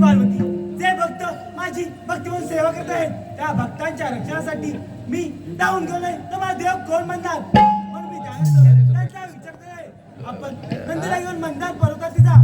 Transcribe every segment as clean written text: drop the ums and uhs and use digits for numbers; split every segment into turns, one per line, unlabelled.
पार्वती, जे भक्त माझी भक्तिमून सेवा करत आहेत त्या भक्तांच्या रक्षणासाठी मी धावून गेलोय तर मला देव कोण म्हणणार. म्हणून मी त्यांचा विचार आहे आपण नंदीला घेऊन मंदार पर्वतात तिचा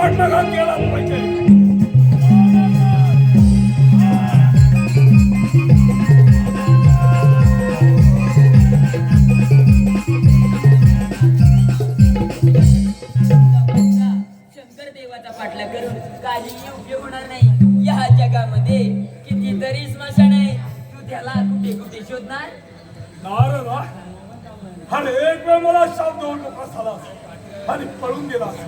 पटणाघात केला पाहिजे.
शंकर देवाचा पाठला करून काहीही उपयोग होणार नाही. या जगामध्ये कितीतरी स्मशान आहे, तू त्याला कुठे कुठे शोधणार?
नारदा, अरे एक वेळ मला शाप देऊन मोकळा झालास आणि पळून गेलास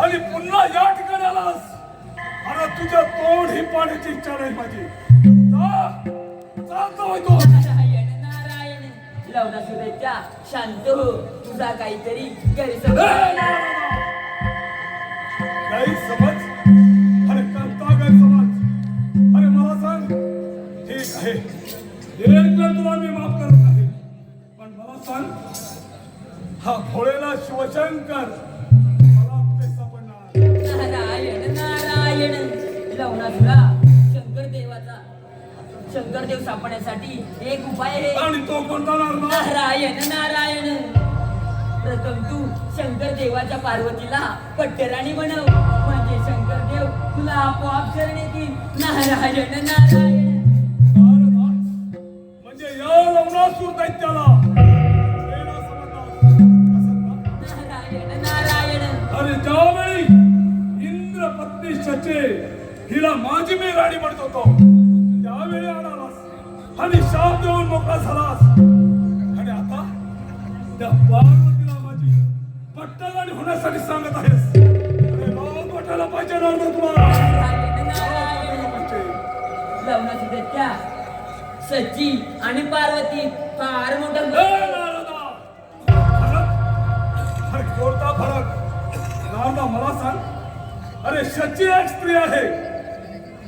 आणि पुन्हा या ठिकाणी आलास. अरे तुझ्या तोंड ही पाण्याची इच्छा नाही माझी. चालतो तो.
नारायण नारायण लवणा सुरेच्या शांत हो, तुझा काहीतरी गैरसमज.
काही समज? अरे करता गैरसमज. अरे मला सांग. ठीक आहे, एक वेळ तुला मी माफ करत आहे, पण मला सांग, हा भोळेला शिवशंकर मला कुठे सापडणार?
नारायण नारायण लवणासुरा शंकरदेव सापडण्यासाठी एक उपाय आहे.
आणि तो कोणता नारदा?
नारायण नारायण प्रथम तू शंकर देवाच्या पार्वतीला पट्टराणी बनव, म्हणजे शंकरदेव तुला आपोआप शरण येतील. नारायण नारायण
नारदा, म्हणजे या लवणासूर दैत्याला वेडा समजलास, असं का?
नारायण नारायण
अरे ज्यावेळी इंद्रपत्नी शचे हिला माझी मी राणी म्हणत होतो, त्यावेळी आलास आणि शाप देऊन मोकळा झालास. आणि आता त्या पार्वतीला माझी पट्टराणी होण्यासाठी सांगत आहेस. अरे राम वाटायला पाहिजे नारदा तुला.
नारायण नारायण लवणाची दैत्या सची आणि पार्वती फार मोठा
नारदा, फरक? अरे कोणता फरक? नारदा मला सांग. अरे शची एक स्त्री आहे,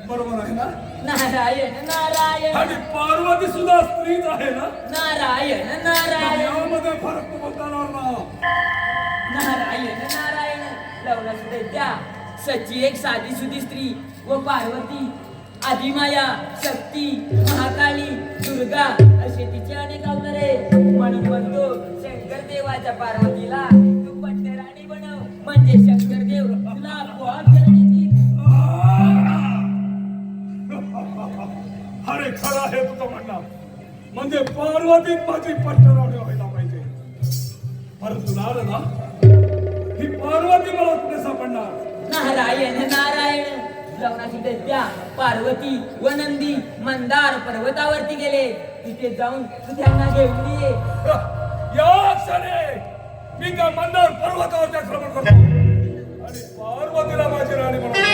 बरोबर आहे ना?
नारायण नारायण
आणि पार्वती सुद्धा स्त्रीच आहे ना?
नारायण नारायण
यामध्ये फरक कोणता नारदा?
नारायण नारायण लवणाची दैत्या सची एक साधी सुधी स्त्री व पार्वती आदिमाया, शक्ती, महाकाली, दुर्गा असे तिचे अनेक अवतारे. म्हणून म्हणतो शंकर देवाच्या पार्वतीला तू पट्टराणी बनव, म्हणजे शंकरदेव तुला आपोआप शरण येतील.
अरे खरं आहे तुझं म्हणणं, म्हणजे पार्वतीत माझी पट्टराणी व्हायला पाहिजे. परंतु नारदा, ही पार्वती मला कुठे सापडणार?
नारायण नारायण लवणाची दैत्या पार्वती व नंदी मंदार पर्वतावरती गेले. तिथे जाऊन तू त्यांना घेऊन ये.
या क्षणी मी त्या मंदार पर्वतावरच्या भ्रमण करतो आणि पार्वतीला माझी राणी म्हणतो.